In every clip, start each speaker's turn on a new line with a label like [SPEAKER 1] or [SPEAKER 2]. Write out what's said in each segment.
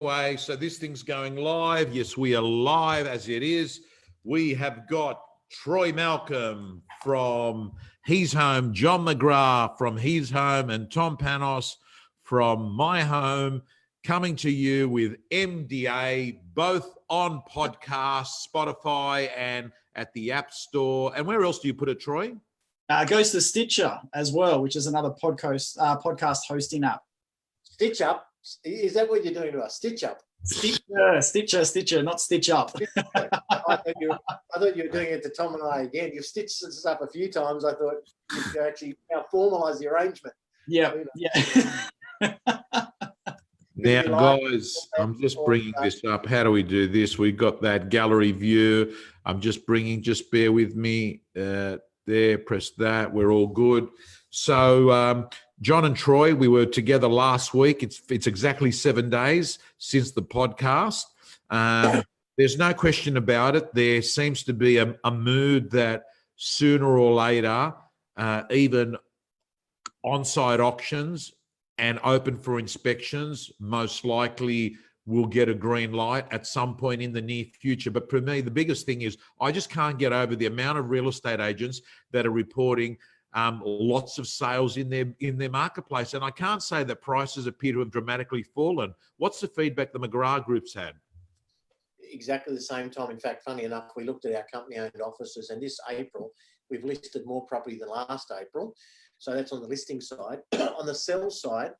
[SPEAKER 1] Way. So this thing's going live. Yes, we are live as it is. We have got Troy Malcolm from his home, John McGrath from his home, and Tom Panos from my home, coming to you with MDA, both on podcast, Spotify, and at the App Store. And where else do you put it, Troy?
[SPEAKER 2] It goes to Stitcher as well, which is another podcast hosting app.
[SPEAKER 3] Stitch Up? Is that what you're doing to us? Stitch Up?
[SPEAKER 2] Stitcher, not Stitch Up.
[SPEAKER 3] I thought you were doing it to Tom and I again. You've stitched this up a few times. I thought you could actually now formalise the arrangement.
[SPEAKER 2] Yeah.
[SPEAKER 1] Now, guys, I'm just bringing this up. How do we do this? We've got that gallery view. I'm just bear with me. There, press that. We're all good. So, John and Troy, we were together last week. It's exactly 7 days since the podcast. There's no question about it. There seems to be a mood that sooner or later, even on-site auctions and open for inspections most likely will get a green light at some point in the near future. But for me, the biggest thing is I just can't get over the amount of real estate agents that are reporting lots of sales in their marketplace. And I can't say that prices appear to have dramatically fallen. What's the feedback the McGraw Group's had?
[SPEAKER 3] Exactly the same time. In fact, funny enough, we looked at our company-owned offices, and this April, we've listed more property than last April. So that's on the listing side. On the sell side,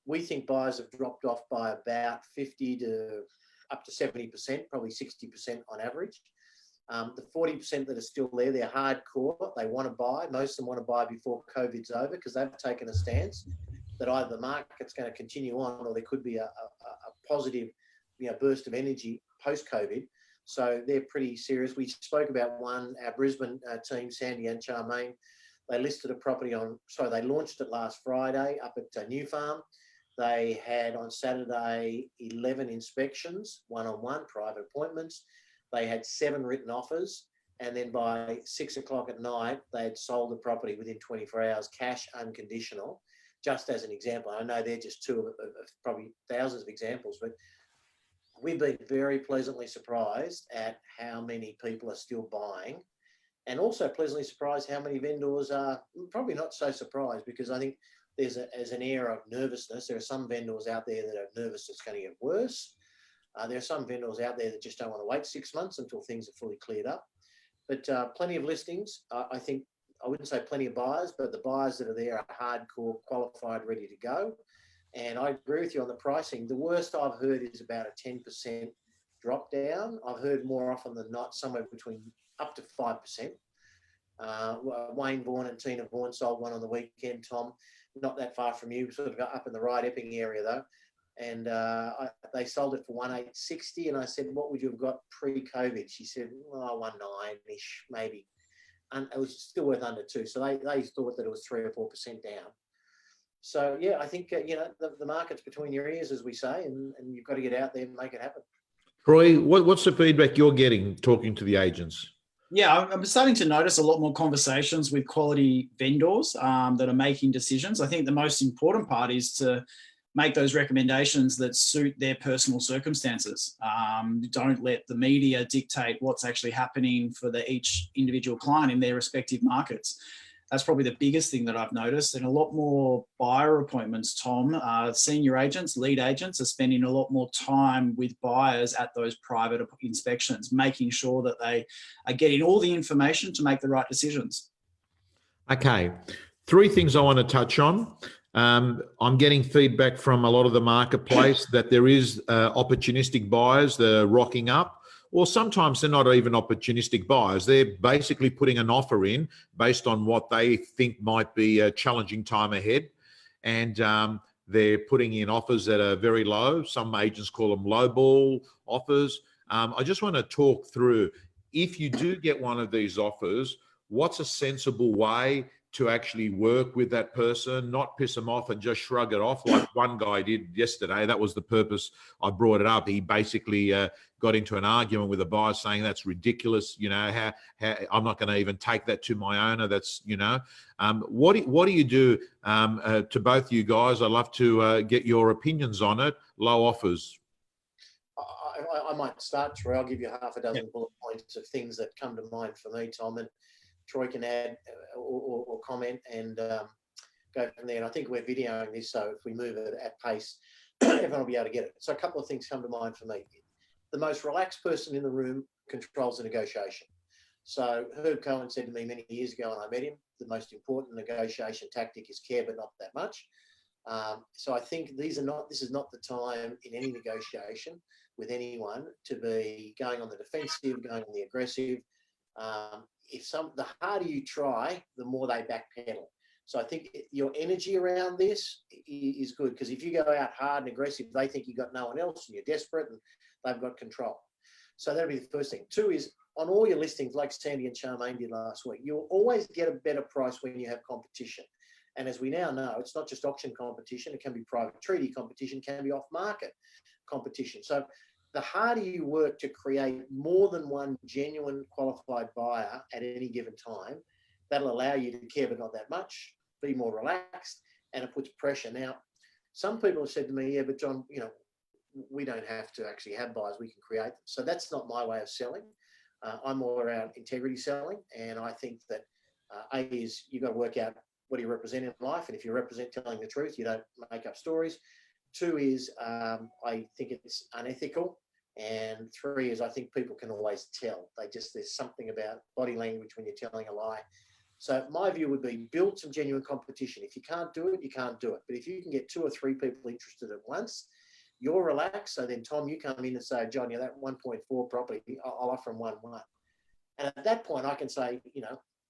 [SPEAKER 3] we think buyers have dropped off by about 50 to up to 70%, probably 60% on average. The 40% that are still there, they're hardcore. They want to buy. Most of them want to buy before COVID's over because they've taken a stance that either the market's going to continue on or there could be a positive burst of energy post-COVID. So they're pretty serious. We spoke about one, our Brisbane team, Sandy and Charmaine. They listed a property they launched it last Friday up at New Farm. They had on Saturday 11 inspections, one-on-one, private appointments. They had 7 written offers, and then by 6 o'clock at night, they had sold the property within 24 hours, cash unconditional, just as an example. I know they're just two of probably thousands of examples, but we've been very pleasantly surprised at how many people are still buying, and also pleasantly surprised how many vendors are probably not so surprised, because I think there's an air of nervousness. There are some vendors out there that are nervous it's going to get worse. There are some vendors out there that just don't want to wait 6 months until things are fully cleared up. But plenty of listings. I think, I wouldn't say plenty of buyers, but the buyers that are there are hardcore, qualified, ready to go. And I agree with you on the pricing. The worst I've heard is about a 10% drop down. I've heard more often than not somewhere between up to 5%. Wayne Vaughan and Tina Vaughan sold one on the weekend, Tom, not that far from you, sort of up in the right Epping area though. And they sold it for 1,860, and I said, what would you have got pre-COVID? She said, 1,900-ish, maybe. And it was still worth under 2. So they thought that it was 3 or 4% down. So, yeah, I think, the market's between your ears, as we say, and you've got to get out there and make it happen.
[SPEAKER 1] Troy, what's the feedback you're getting talking to the agents?
[SPEAKER 2] Yeah, I'm starting to notice a lot more conversations with quality vendors that are making decisions. I think the most important part is to make those recommendations that suit their personal circumstances. Don't let the media dictate what's actually happening for each individual client in their respective markets. That's probably the biggest thing that I've noticed. And a lot more buyer appointments, Tom. Senior agents, lead agents are spending a lot more time with buyers at those private inspections, making sure that they are getting all the information to make the right decisions. Okay.
[SPEAKER 1] 3 things I want to touch on. I'm getting feedback from a lot of the marketplace that there is opportunistic buyers that are rocking up, or sometimes they're not even opportunistic buyers. They're basically putting an offer in based on what they think might be a challenging time ahead. And they're putting in offers that are very low. Some agents call them lowball offers. I just want to talk through, if you do get one of these offers, what's a sensible way to actually work with that person, not piss them off and just shrug it off like one guy did yesterday. That was the purpose I brought it up. He basically got into an argument with a buyer saying that's ridiculous. How I'm not going to even take that to my owner. That's, what do you do to both you guys? I'd love to get your opinions on it. Low offers.
[SPEAKER 3] I might start, Troy. I'll give you half a dozen bullet points of things that come to mind for me, Tom, and Troy can add or comment and go from there. And I think we're videoing this, so if we move it at pace, everyone will be able to get it. So a couple of things come to mind for me. The most relaxed person in the room controls the negotiation. So Herb Cohen said to me many years ago when I met him, the most important negotiation tactic is care, but not that much. So I think this is not the time in any negotiation with anyone to be going on the defensive, going on the aggressive. The harder you try, the more they backpedal. So I think your energy around this is good, because if you go out hard and aggressive, they think you've got no one else and you're desperate and they've got control. So that'll be the first thing. Two is, on all your listings, like Sandy and Charmaine did last week, you'll always get a better price when you have competition. And as we now know, it's not just auction competition, it can be private treaty competition, can be off-market competition. So the harder you work to create more than one genuine qualified buyer at any given time, that'll allow you to care but not that much, be more relaxed, and it puts pressure. Now, some people have said to me, yeah, but John, we don't have to actually have buyers, we can create them. So that's not my way of selling. I'm more around integrity selling, and I think that A is you've got to work out what do you represent in life, and if you represent telling the truth, you don't make up stories. Two is I think it's unethical, and three is I think people can always tell. There's something about body language when you're telling a lie. So my view would be build some genuine competition. If you can't do it, you can't do it. But if you can get 2 or 3 people interested at once, you're relaxed. So then, Tom, you come in and say, John, that 1.4 property, I'll offer them 1.1. And at that point, I can say,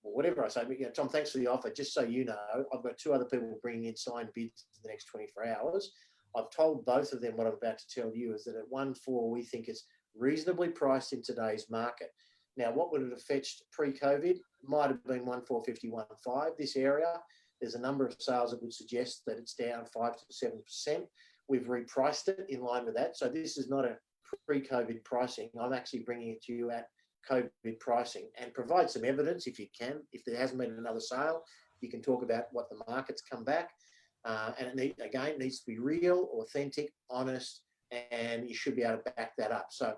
[SPEAKER 3] whatever I say, Tom, thanks for the offer. Just so you know, I've got 2 other people bringing in signed bids in the next 24 hours. I've told both of them what I'm about to tell you is that at 1.4, we think it's reasonably priced in today's market. Now, what would it have fetched pre-COVID? Might have been 1.450, 1.5. This area, there's a number of sales that would suggest that it's down 5 to 7%. We've repriced it in line with that. So this is not a pre-COVID pricing. I'm actually bringing it to you at COVID pricing, and provide some evidence if you can. If there hasn't been another sale, you can talk about what the market's come back. And it needs to be real, authentic, honest, and you should be able to back that up. So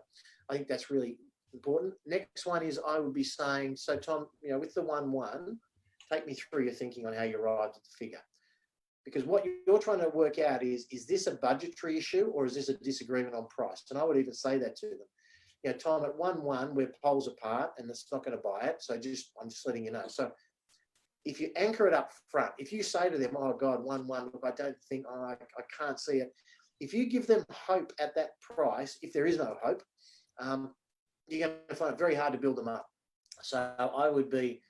[SPEAKER 3] I think that's really important. Next one is I would be saying, so Tom, with the 1.1, take me through your thinking on how you arrived at the figure. Because what you're trying to work out is this a budgetary issue or is this a disagreement on price? And I would even say that to them. Tom, at 1.1, we're poles apart and it's not going to buy it. So I'm just letting you know. So if you anchor it up front, if you say to them, oh God, 1.1, look, I don't think, I can't see it. If you give them hope at that price, if there is no hope, you're going to find it very hard to build them up. So I would be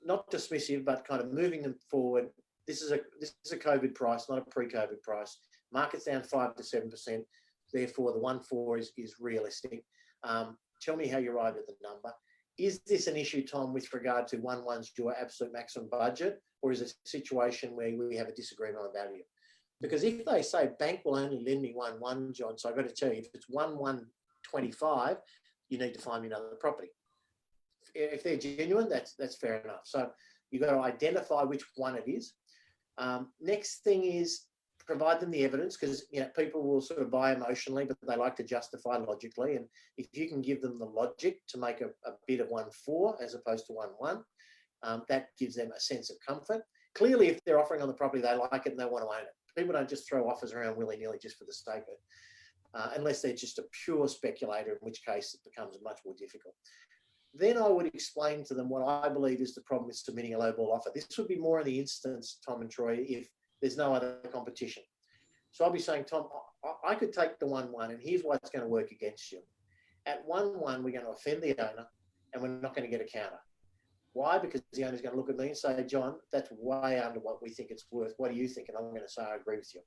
[SPEAKER 3] not dismissive, but kind of moving them forward. This is a COVID price, not a pre-COVID price. Market's down 5 to 7%. Therefore, the 1.4 is realistic. Tell me how you arrived at the number. Is this an issue, Tom, with regard to 1.1's your absolute maximum budget, or is it a situation where we have a disagreement on value? Because if they say bank will only lend me 1.1, John, so I've got to tell you, if it's 1.125, you need to find me another property. If they're genuine, that's fair enough. So you've got to identify which one it is. Next thing is provide them the evidence, because people will sort of buy emotionally, but they like to justify logically. And if you can give them the logic to make a bid of 1.4 as opposed to 1.1, that gives them a sense of comfort. Clearly, if they're offering on the property, they like it and they want to own it. People don't just throw offers around willy-nilly just for the sake of it, unless they're just a pure speculator, in which case it becomes much more difficult. Then I would explain to them what I believe is the problem with submitting a lowball offer. This would be more in the instance, Tom and Troy, if there's no other competition. So I'll be saying, Tom, I could take the 1.1 and here's why it's going to work against you. At 1.1, we're going to offend the owner and we're not going to get a counter. Why? Because the owner's going to look at me and say, John, that's way under what we think it's worth. What do you think? And I'm going to say, I agree with you.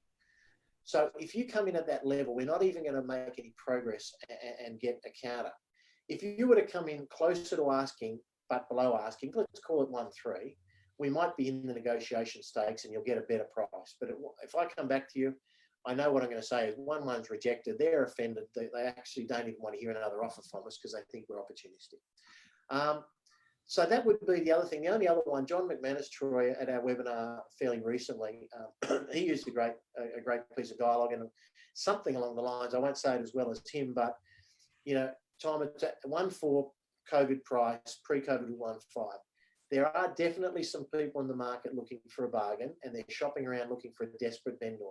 [SPEAKER 3] So if you come in at that level, we're not even going to make any progress and get a counter. If you were to come in closer to asking, but below asking, let's call it 1.3, we might be in the negotiation stakes and you'll get a better price. But if I come back to you, I know what I'm going to say is 1.1's rejected. They're offended. They actually don't even want to hear another offer from us because they think we're opportunistic. So that would be the other thing. The only other one, John McGrath Troy at our webinar fairly recently, he used a great piece of dialogue and something along the lines. I won't say it as well as him, but you know, Tom, it's at 1.4 COVID price, pre-COVID 1.5. There are definitely some people in the market looking for a bargain, and they're shopping around looking for a desperate vendor.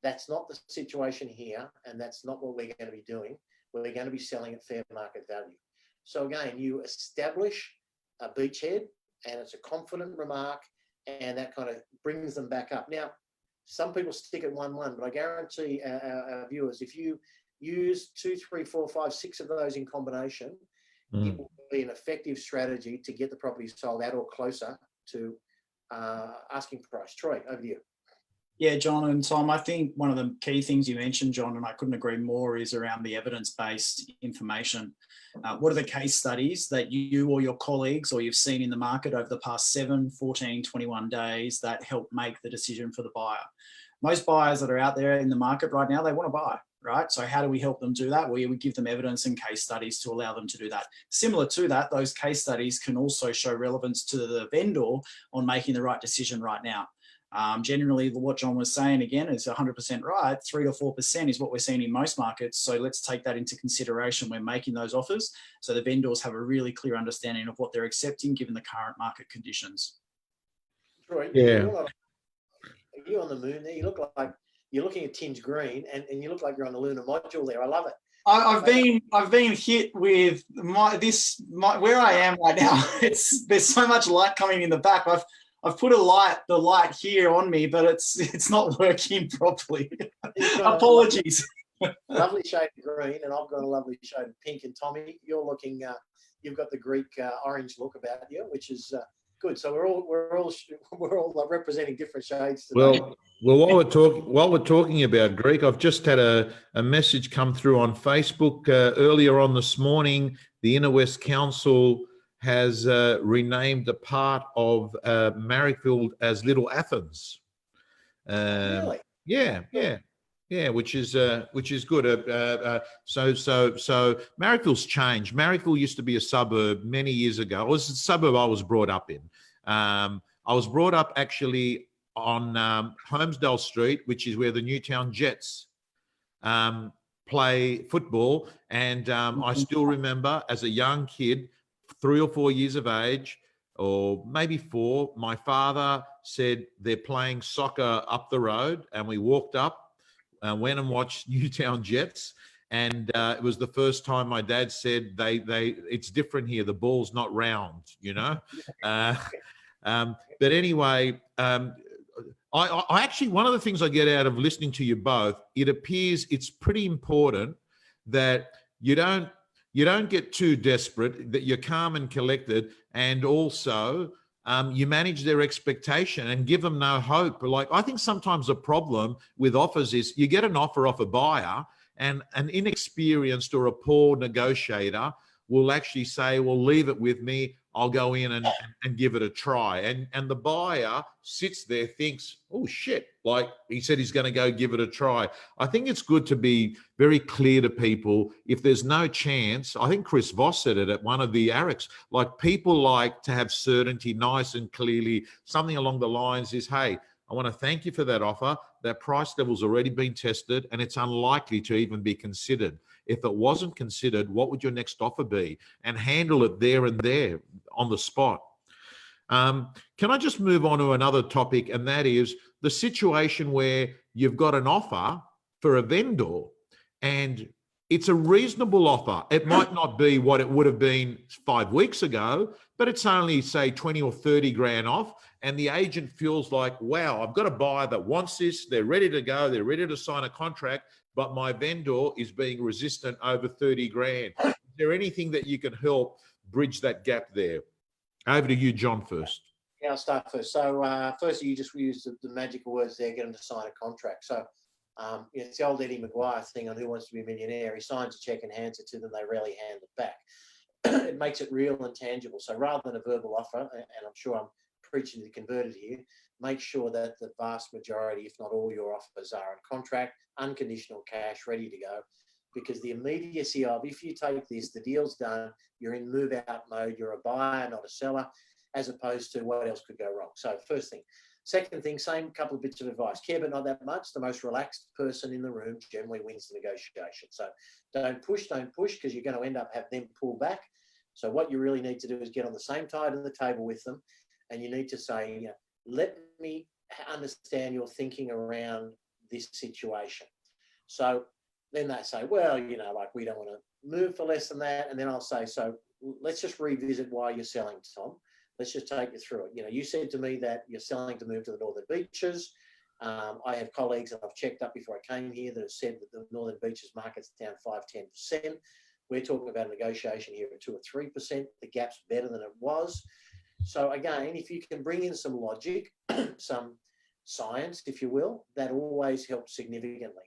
[SPEAKER 3] That's not the situation here, and that's not what we're going to be doing. We're going to be selling at fair market value. So again, you establish a beachhead, and it's a confident remark, and that kind of brings them back up. Now, some people stick at 1.1, but I guarantee our viewers, if you use 2, 3, 4, 5, 6 of those in combination, it will be an effective strategy to get the property sold at or closer to asking price. Troy, over to you.
[SPEAKER 2] Yeah, John and Tom, I think one of the key things you mentioned, John, and I couldn't agree more, is around the evidence-based information. What are the case studies that you or your colleagues or you've seen in the market over the past 7, 14, 21 days that help make the decision for the buyer? Most buyers that are out there in the market right now, they want to buy, right? So how do we help them do that? We give them evidence and case studies to allow them to do that. Similar to that, those case studies can also show relevance to the vendor on making the right decision right now. Generally, what John was saying again is 100% right. 3 to 4% is what we're seeing in most markets. So let's take that into consideration when making those offers, so the vendors have a really clear understanding of what they're accepting given the current market conditions.
[SPEAKER 3] Troy,
[SPEAKER 1] Yeah.
[SPEAKER 3] are you on the moon there? You look like you're looking at tinged green, and you look like you're on the lunar module there. I love it.
[SPEAKER 2] I've been hit with where I am right now. There's so much light coming in the back. I've put the light here on me, but it's not working properly. Apologies.
[SPEAKER 3] Lovely shade of green, and I've got a lovely shade of pink. And Tommy, you're looking. You've got the Greek orange look about you, which is good. So we're all representing different shades today.
[SPEAKER 1] Well, while we're talking about Greek, I've just had a message come through on Facebook earlier on this morning. The Inner West Council has renamed a part of Marrickville as Little Athens.
[SPEAKER 3] Really?
[SPEAKER 1] Yeah, which is good. So Marrickville's changed. Marrickville used to be a suburb many years ago. It was a suburb I was brought up in. I was brought up actually on Holmesdale Street, which is where the Newtown Jets play football. And I still remember as a young kid, 3 or 4 years of age, or maybe 4, my father said they're playing soccer up the road, and we walked up, went and watched Newtown Jets, and it was the first time my dad said it's different here. The ball's not round, you know. But anyway, I actually, one of the things I get out of listening to you both, it appears it's pretty important that you don't get too desperate, that you're calm and collected, and also you manage their expectation and give them no hope. Like, I think sometimes the problem with offers is you get an offer off a buyer, and an inexperienced or a poor negotiator will actually say, well, leave it with me. I'll go in and give it a try. And the buyer sits there, thinks, oh, shit, like he said he's going to go give it a try. I think it's good to be very clear to people. If there's no chance, I think Chris Voss said it at one of the ARICs, like, people like to have certainty nice and clearly. Something along the lines is, hey, I want to thank you for that offer. That price level's already been tested, and it's unlikely to even be considered. If it wasn't considered, what would your next offer be? And handle it there and there on the spot. Can I just move on to another topic, and that is the situation where you've got an offer for a vendor and it's a reasonable offer. It might not be what it would have been 5 weeks ago, but it's only, say, 20 or 30 grand off. And the agent feels like, wow, I've got a buyer that wants this. They're ready to go. They're ready to sign a contract, but my vendor is being resistant over 30 grand. Is there anything that you can help bridge that gap there? Over to you, John, first.
[SPEAKER 3] Yeah, I'll start first. So firstly, you just used the magical words there, get them to sign a contract. So it's the old Eddie McGuire thing on Who Wants to Be a Millionaire. He signs a check and hands it to them. They rarely hand it back. It makes it real and tangible. So rather than a verbal offer, and I'm sure I'm preaching to the converted here, make sure that the vast majority, if not all, your offers are on contract, unconditional cash, ready to go. because the immediacy of, if you take this, the deal's done, you're in move out mode, you're a buyer, not a seller, as opposed to what else could go wrong. So first thing. Second thing, same couple of bits of advice. Care, but not that much. The most relaxed person in the room generally wins the negotiation. So don't push, because you're going to end up having them pull back. So what you really need to do is get on the same side of the table with them, and you need to say, you know, let me understand your thinking around this situation. So then they say, well, you know, like, we don't want to move for less than that. And then I'll say, so let's just revisit why you're selling, Tom. Let's just take you through it. You know, you said to me that you're selling to move to the Northern Beaches. I have colleagues, and I've checked up before I came here, that have said that the Northern Beaches market's down 5–10%. We're talking about a negotiation here at 2 or 3%. The gap's better than it was. So again, if you can bring in some logic, some science, if you will, that always helps significantly.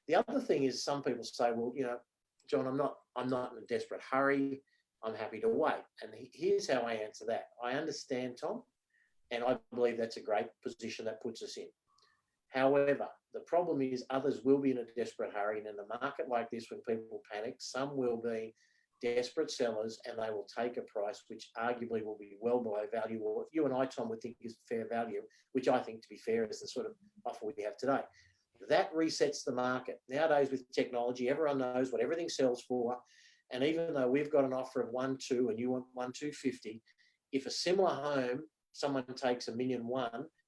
[SPEAKER 3] The other thing is, some people say, well, you know, John, I'm not in a desperate hurry. I'm happy to wait. And here's how I answer that. I understand, Tom, and I believe that's a great position that puts us in. However, the problem is others will be in a desperate hurry. And in a market like this, when people panic, some will be desperate sellers, and they will take a price which arguably will be well below value, or what you and I, Tom, would think is fair value, which I think, to be fair, is the sort of offer we have today. That resets the market. Nowadays, with technology, everyone knows what everything sells for. And even though we've got an offer of 1.2 and you want 1.250, if a similar home, someone takes $1.1 million,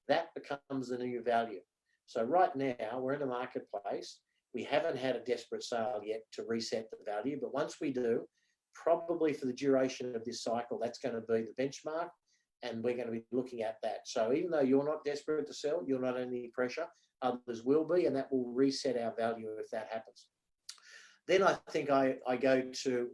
[SPEAKER 3] that becomes the new value. So right now, we're in a marketplace. We haven't had a desperate sale yet to reset the value, but once we do, probably for the duration of this cycle, that's going to be the benchmark, and we're going to be looking at that. So even though you're not desperate to sell, you're not under any pressure, others will be, and that will reset our value if that happens. Then I think I go to,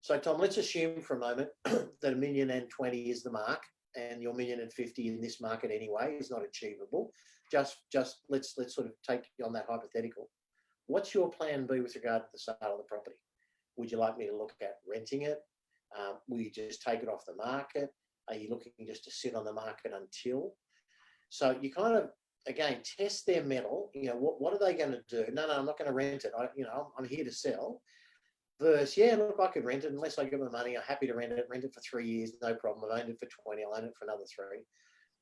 [SPEAKER 3] so Tom, let's assume for a moment that $1.020 million is the mark, and your $1.050 million in this market anyway is not achievable. Just let's sort of take you on that hypothetical. What's your plan B with regard to the sale of the property? Would you like me to look at renting it? Will you just take it off the market? Are you looking just to sit on the market until? So you kind of, again, test their mettle. You know, what are they going to do? No, I'm not going to rent it. I'm here to sell. Versus, yeah, look, I could rent it unless I get my money. I'm happy to rent it for 3 years, no problem. I've owned it for 20. I'll own it for another 3.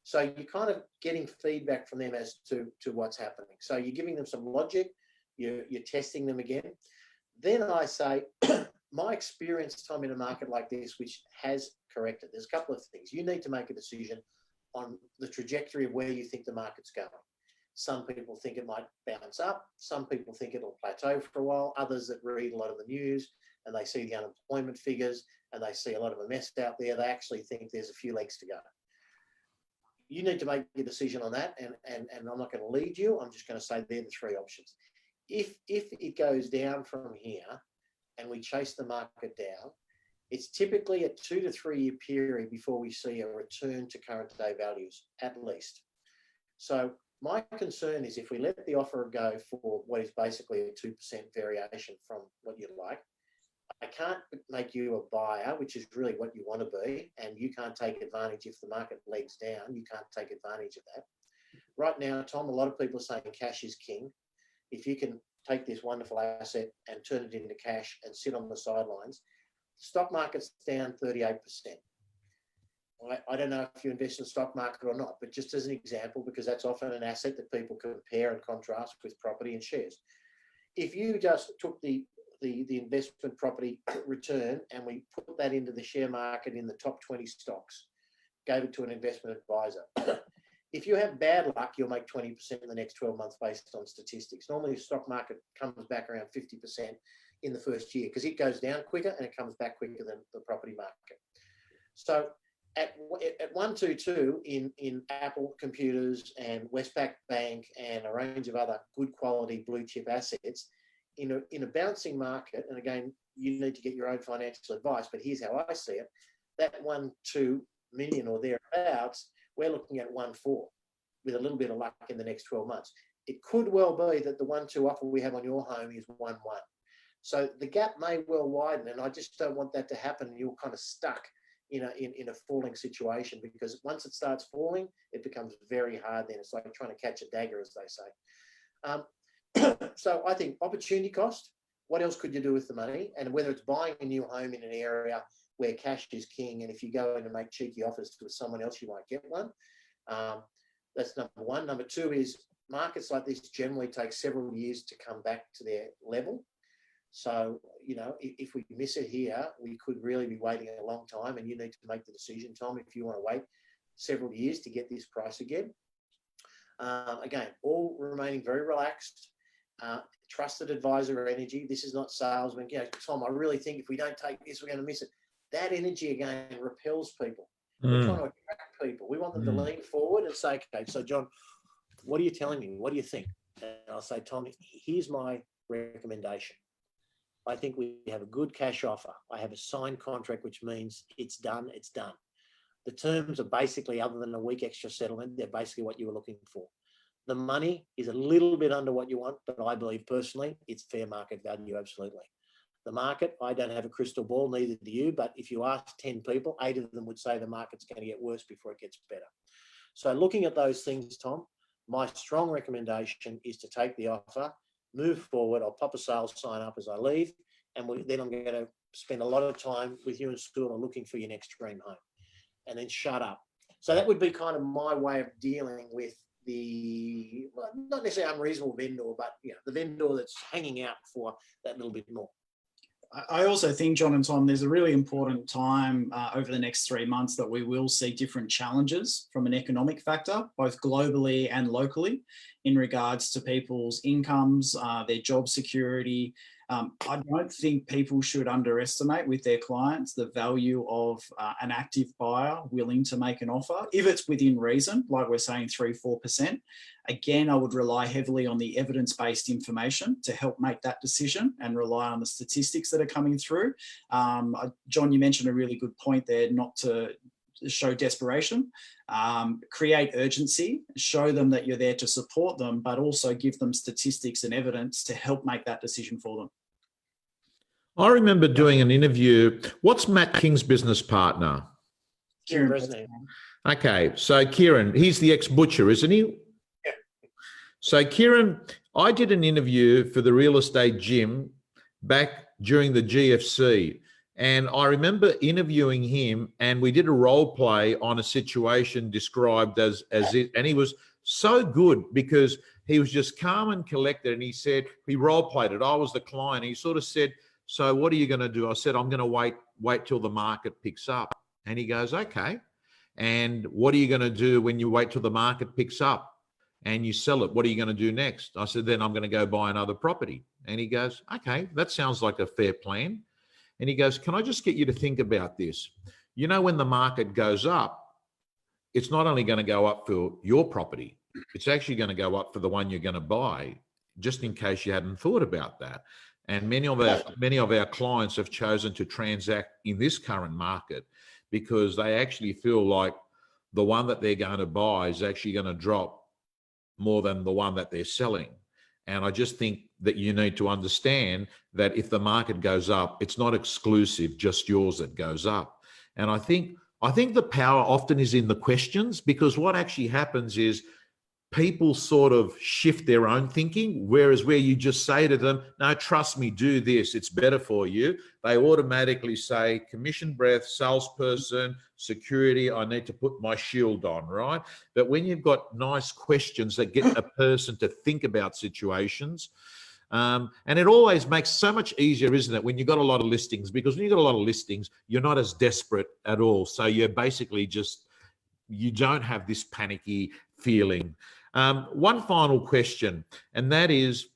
[SPEAKER 3] So you're kind of getting feedback from them as to what's happening. So you're giving them some logic. You're testing them again. Then I say, my experience, Tom, in a market like this, which has corrected, there's a couple of things. You need to make a decision on the trajectory of where you think the market's going. Some people think it might bounce up. Some people think it'll plateau for a while. Others that read a lot of the news and they see the unemployment figures and they see a lot of a mess out there, they actually think there's a few legs to go. You need to make your decision on that, and I'm not going to lead you. I'm just going to say they're the 3 options. If it goes down from here and we chase the market down, it's typically a 2 to 3 year period before we see a return to current day values, at least. So my concern is, if we let the offer go for what is basically a 2% variation from what you'd like, I can't make you a buyer, which is really what you want to be, and you can't take advantage if the market legs down. You can't take advantage of that. Right now, Tom, a lot of people are saying cash is king. If you can take this wonderful asset and turn it into cash and sit on the sidelines, the stock market's down 38%. I don't know if you invest in the stock market or not, but just as an example, because that's often an asset that people compare and contrast with property and shares. If you just took the investment property return and we put that into the share market in the top 20 stocks, gave it to an investment advisor, if you have bad luck, you'll make 20% in the next 12 months based on statistics. Normally, the stock market comes back around 50% in the first year because it goes down quicker and it comes back quicker than the property market. So at 122 in Apple computers and Westpac Bank and a range of other good quality blue chip assets, in a bouncing market, and again, you need to get your own financial advice, but here's how I see it, that 1.2 million or thereabouts, we're looking at 1.4 with a little bit of luck in the next 12 months. It could well be that the 1.2 offer we have on your home is 1.1. So the gap may well widen, and I just don't want that to happen. You're kind of stuck in a falling situation, because once it starts falling, it becomes very hard then. It's like trying to catch a dagger, as they say. So I think opportunity cost, what else could you do with the money? And whether it's buying a new home in an area where cash is king, and if you go in and make cheeky offers to someone else, you might get one. That's number one. Number two is markets like this generally take several years to come back to their level. So, you know, if we miss it here, we could really be waiting a long time, and you need to make the decision, Tom, if you want to wait several years to get this price again. Again, all remaining very relaxed, trusted advisor energy. This is not salesman. You know, Tom, I really think if we don't take this, we're going to miss it. That energy, again, repels people. We're trying to attract people. We want them to lean forward and say, okay, so John, what are you telling me? What do you think? And I'll say, Tom, here's my recommendation. I think we have a good cash offer. I have a signed contract, which means it's done, it's done. The terms are basically, other than a week extra settlement, they're basically what you were looking for. The money is a little bit under what you want, but I believe personally it's fair market value, absolutely. The market, I don't have a crystal ball, neither do you, but if you ask 10 people, 8 of them would say the market's going to get worse before it gets better. So looking at those things, Tom, my strong recommendation is to take the offer, move forward. I'll pop a sales sign up as I leave, and then I'm going to spend a lot of time with you and Stuart on looking for your next dream home, and then shut up. So that would be kind of my way of dealing with the, well, not necessarily unreasonable vendor, but you know, the vendor that's hanging out for that little bit more.
[SPEAKER 2] I also think, John and Tom, there's a really important time over the next 3 months that we will see different challenges from an economic factor, both globally and locally, in regards to people's incomes, their job security. I don't think people should underestimate with their clients the value of an active buyer willing to make an offer, if it's within reason, like we're saying 3-4%. Again, I would rely heavily on the evidence-based information to help make that decision and rely on the statistics that are coming through. John, you mentioned a really good point there, not to show desperation, create urgency, show them that you're there to support them, but also give them statistics and evidence to help make that decision for them.
[SPEAKER 1] I remember doing an interview. What's Matt King's business partner?
[SPEAKER 2] Kieran.
[SPEAKER 1] Okay, so Kieran, he's the ex-butcher, isn't he?
[SPEAKER 3] Yeah.
[SPEAKER 1] So Kieran, I did an interview for the real estate gym back during the GFC. And I remember interviewing him, and we did a role play on a situation described as it, and he was so good because he was just calm and collected. And he said, he role played it. I was the client. He sort of said, so what are you going to do? I said, I'm going to wait till the market picks up. And he goes, okay. And what are you going to do when you wait till the market picks up and you sell it? What are you going to do next? I said, then I'm going to go buy another property. And he goes, okay, that sounds like a fair plan. And he goes, can I just get you to think about this? You know, when the market goes up, it's not only going to go up for your property, it's actually going to go up for the one you're going to buy, just in case you hadn't thought about that. And many of our clients have chosen to transact in this current market because they actually feel like the one that they're going to buy is actually going to drop more than the one that they're selling. And I just think that you need to understand that if the market goes up, it's not exclusive, just yours that goes up. And I think the power often is in the questions, because what actually happens is people sort of shift their own thinking, whereas where you just say to them, no, trust me, do this, it's better for you, they automatically say, commission breath, salesperson, security, I need to put my shield on, right? But when you've got nice questions that get a person to think about situations, and it always makes so much easier, isn't it, when you've got a lot of listings? Because when you've got a lot of listings, you're not as desperate at all. So you're basically just, you don't have this panicky feeling. One final question, and that is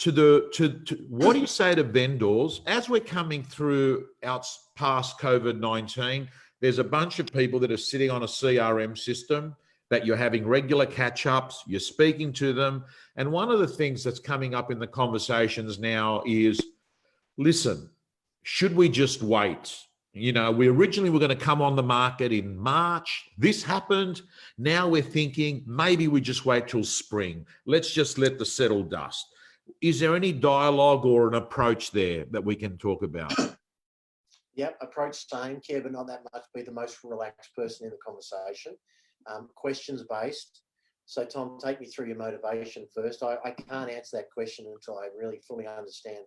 [SPEAKER 1] what do you say to vendors as we're coming through out past COVID-19? There's a bunch of people that are sitting on a CRM system that you're having regular catch-ups, you're speaking to them. And one of the things that's coming up in the conversations now is, listen, should we just wait? You know, we originally were going to come on the market in March. This happened. Now we're thinking maybe we just wait till spring. Let's just let the settle dust. Is there any dialogue or an approach there that we can talk about?
[SPEAKER 3] Yep, approach same, care but not that much, be the most relaxed person in the conversation. Questions based. So Tom, take me through your motivation first. I can't answer that question until I really fully understand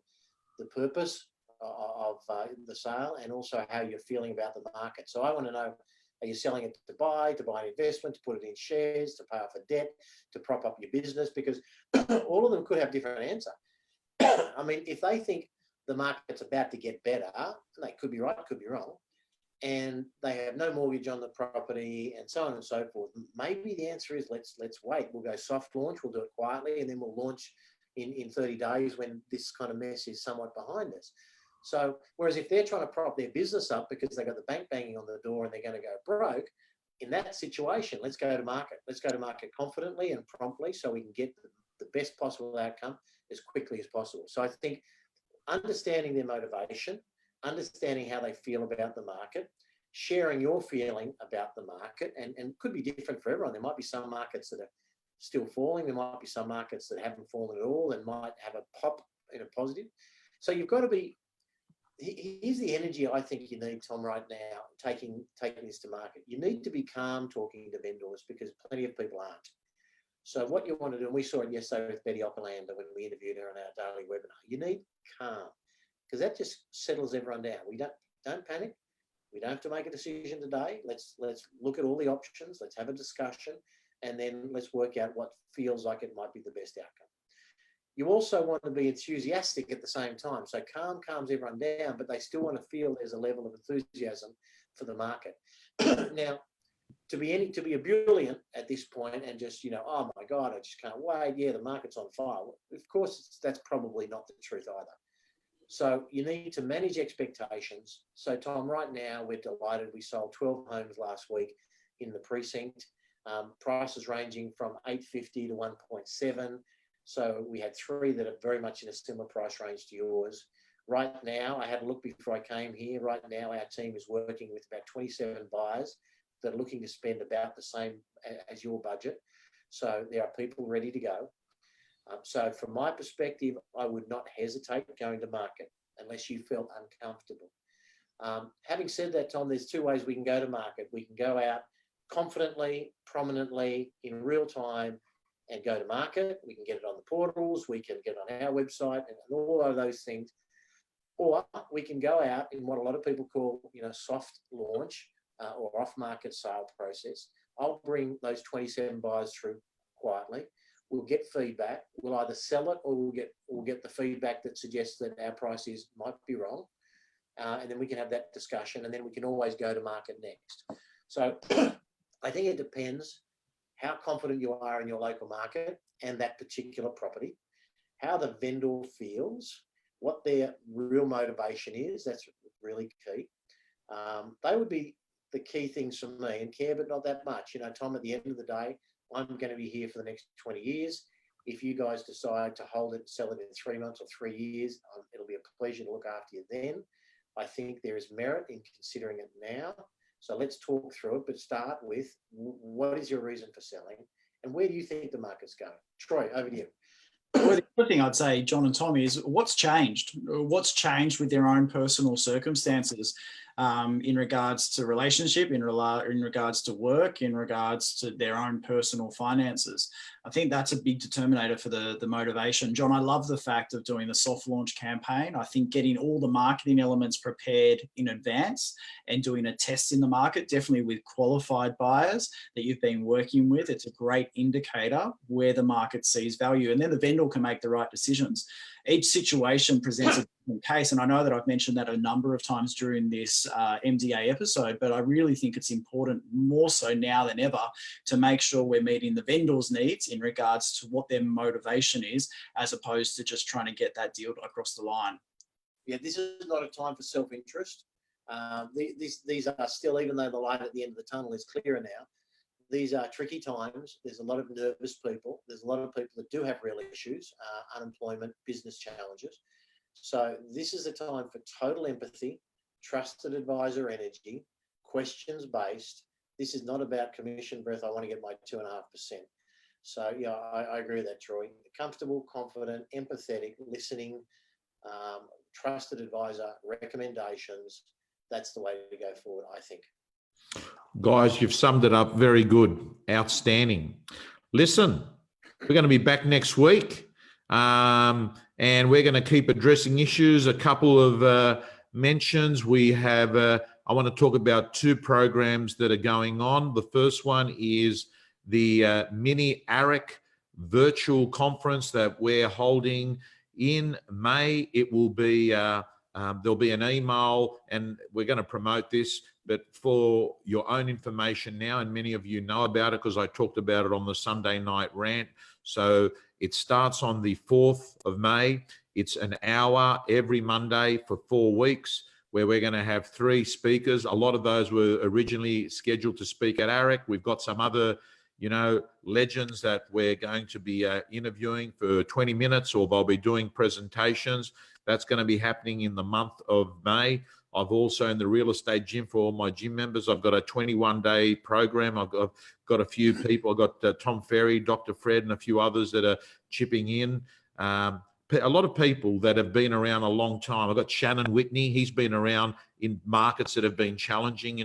[SPEAKER 3] the purpose of the sale, and also how you're feeling about the market. So I want to know, are you selling it to buy an investment, to put it in shares, to pay off a debt, to prop up your business? Because all of them could have different answer. I mean, if they think the market's about to get better, they could be right, could be wrong, and they have no mortgage on the property and so on and so forth, maybe the answer is let's wait. We'll go soft launch, we'll do it quietly, and then we'll launch in 30 days when this kind of mess is somewhat behind us. So, whereas if they're trying to prop their business up because they've got the bank banging on the door and they're going to go broke, in that situation, let's go to market. Let's go to market confidently and promptly so we can get the best possible outcome as quickly as possible. So I think understanding their motivation, understanding how they feel about the market, sharing your feeling about the market, and could be different for everyone. There might be some markets that are still falling. There might be some markets that haven't fallen at all and might have a pop in a positive. So you've got to be, here's the energy I think you need, Tom, right now, taking this to market. You need to be calm talking to vendors because plenty of people aren't. So what you want to do, and we saw it yesterday with Betty Opperlander when we interviewed her on our daily webinar, you need calm because that just settles everyone down. We don't panic. We don't have to make a decision today. Let's look at all the options. Let's have a discussion, and then let's work out what feels like it might be the best outcome. You also want to be enthusiastic at the same time. So calm calms everyone down, but they still want to feel there's a level of enthusiasm for the market. Now, to be ebullient at this point and just, oh my God, I just can't wait. Yeah, the market's on fire. Of course, that's probably not the truth either. So you need to manage expectations. So Tom, right now we're delighted. We sold 12 homes last week in the precinct. Prices ranging from 850 to 1.7. So we had 3 that are very much in a similar price range to yours. Right now, I had a look before I came here. Right now, our team is working with about 27 buyers that are looking to spend about the same as your budget. So there are people ready to go. So from my perspective, I would not hesitate going to market unless you felt uncomfortable. Having said that, Tom, there's 2 ways we can go to market. We can go out confidently, prominently, in real time, and go to market. We can get it on the portals, we can get it on our website and all of those things. Or we can go out in what a lot of people call, soft launch or off-market sale process. I'll bring those 27 buyers through quietly. We'll get feedback. We'll either sell it or we'll get the feedback that suggests that our price might be wrong. And then we can have that discussion, and then we can always go to market next. So I think it depends how confident you are in your local market and that particular property, how the vendor feels, what their real motivation is. That's really key. They would be the key things for me, and care, but not that much. Tom, at the end of the day, I'm going to be here for the next 20 years. If you guys decide to hold it, sell it in 3 months or 3 years, it'll be a pleasure to look after you then. I think there is merit in considering it now. So let's talk through it, but start with what is your reason for selling and where do you think the market's going? Troy, over to you.
[SPEAKER 2] Well, the other thing I'd say, John and Tom, is what's changed? What's changed with their own personal circumstances in regards to relationship, in regards to work, in regards to their own personal finances? I think that's a big determinator for the motivation. John, I love the fact of doing the soft launch campaign. I think getting all the marketing elements prepared in advance and doing a test in the market, definitely with qualified buyers that you've been working with, it's a great indicator where the market sees value. And then the vendor can make the right decisions. Each situation presents a different case. And I know that I've mentioned that a number of times during this MDA episode, but I really think it's important, more so now than ever, to make sure we're meeting the vendor's needs in regards to what their motivation is, as opposed to just trying to get that deal across the line.
[SPEAKER 3] Yeah, this is not a time for self-interest. These are still, even though the light at the end of the tunnel is clearer now, these are tricky times. There's a lot of nervous people. There's a lot of people that do have real issues, unemployment, business challenges. So this is a time for total empathy, trusted advisor energy, questions-based. This is not about commission breath. I want to get my 2.5%. So yeah, I agree with that, Troy. Comfortable, confident, empathetic, listening, trusted advisor, recommendations. That's the way to go forward, I think.
[SPEAKER 1] Guys, you've summed it up very good. Outstanding. Listen, we're going to be back next week. And we're going to keep addressing issues. A couple of mentions. We have, I want to talk about two programs that are going on. The first one is the mini ARIC virtual conference that we're holding in May. It will be, there'll be an email, and we're going to promote this, but for your own information now, and many of you know about it because I talked about it on the Sunday night rant. So it starts on the 4th of May. It's an hour every Monday for 4 weeks, where we're going to have 3 speakers. A lot of those were originally scheduled to speak at ARIC. We've got some other, legends that we're going to be interviewing for 20 minutes, or they'll be doing presentations. That's going to be happening in the month of May. I've also, in the real estate gym, for all my gym members, I've got a 21-day program. I've got a few people. I've got Tom Ferry, Dr. Fred, and a few others that are chipping in. A lot of people that have been around a long time. I've got Shannon Whitney. He's been around in markets that have been challenging,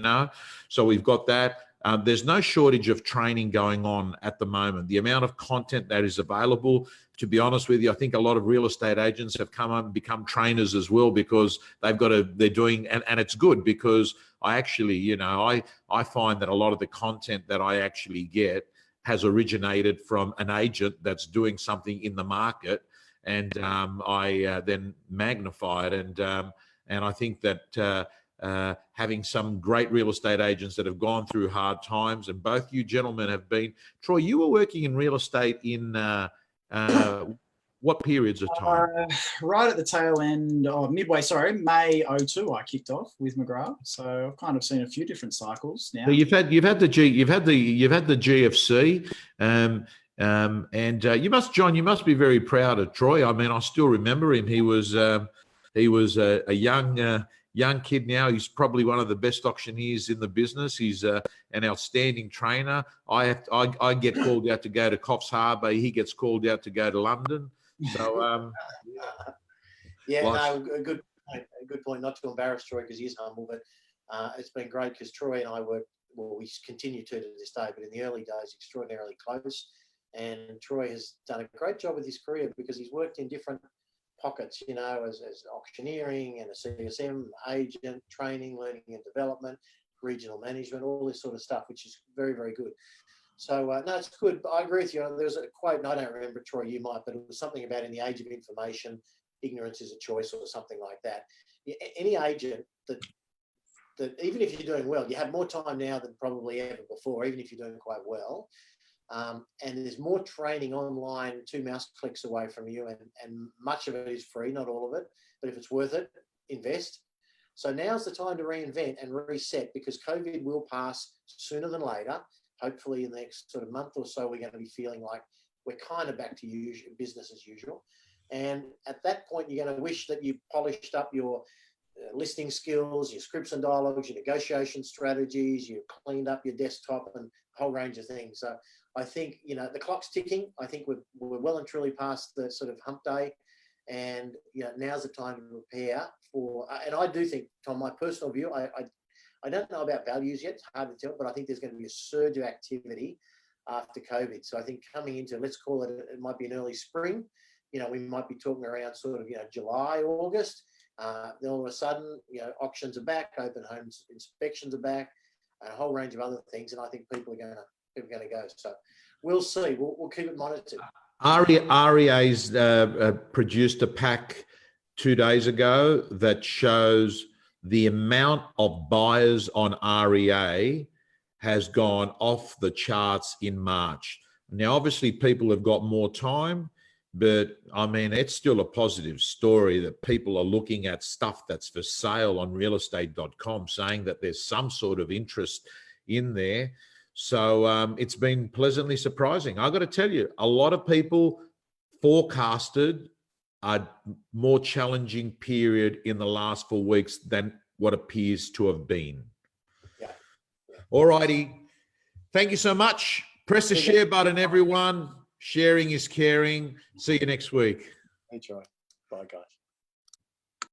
[SPEAKER 1] So we've got that. There's no shortage of training going on at the moment. The amount of content that is available, to be honest with you, I think a lot of real estate agents have come up and become trainers as well, because they're doing, and it's good, because I actually, I find that a lot of the content that I actually get has originated from an agent that's doing something in the market, and I then magnify it. And I think that having some great real estate agents that have gone through hard times, and both you gentlemen have been. Troy, you were working in real estate in what periods of time?
[SPEAKER 2] Right at the tail end, May 02, I kicked off with McGraw. So I've kind of seen a few different cycles now.
[SPEAKER 1] So you've had the GFC, and John, you must be very proud of Troy. I mean, I still remember him. He was a young kid now. He's probably one of the best auctioneers in the business. He's an outstanding trainer. I get called out to go to Coffs Harbour. He gets called out to go to London. So
[SPEAKER 3] a good point. Not to embarrass Troy, because he's humble, but it's been great because Troy and I we continue to this day, but in the early days, extraordinarily close. And Troy has done a great job with his career, because he's worked in different pockets, as auctioneering and a CSM agent, training, learning and development, regional management, all this sort of stuff, which is very, very good. So, no, it's good. But I agree with you. There's a quote, and I don't remember, Troy, you might, but it was something about, in the age of information, ignorance is a choice, or something like that. Any agent that even if you're doing well, you have more time now than probably ever before, even if you're doing quite well. And there's more training online 2 mouse clicks away from you, and much of it is free, not all of it, but if it's worth it, invest. So now's the time to reinvent and reset, because COVID will pass sooner than later. Hopefully in the next sort of month or so, we're going to be feeling like we're kind of back to business as usual. And at that point, you're going to wish that you polished up your listing skills, your scripts and dialogues, your negotiation strategies, you cleaned up your desktop, and a whole range of things. So I think, the clock's ticking. I think we're well and truly past the sort of hump day, and now's the time to prepare for. And I do think, Tom, my personal view, I don't know about values yet. It's hard to tell, but I think there's going to be a surge of activity after COVID. So I think coming into, let's call it, it might be an early spring. We might be talking around sort of July, August. Then all of a sudden, auctions are back, open homes inspections are back, and a whole range of other things. And I think people are going to go. So we'll see. We'll keep it monitored.
[SPEAKER 1] REA's produced a pack 2 days ago that shows the amount of buyers on REA has gone off the charts in March. Now, obviously, people have got more time, but I mean, it's still a positive story that people are looking at stuff that's for sale on realestate.com, saying that there's some sort of interest in there. So it's been pleasantly surprising. I've got to tell you, a lot of people forecasted a more challenging period in the last 4 weeks than what appears to have been.
[SPEAKER 3] Yeah.
[SPEAKER 1] All righty. Thank you so much. Press the share button, everyone. Sharing is caring. See you next week.
[SPEAKER 3] Hey, Troy. Bye, guys.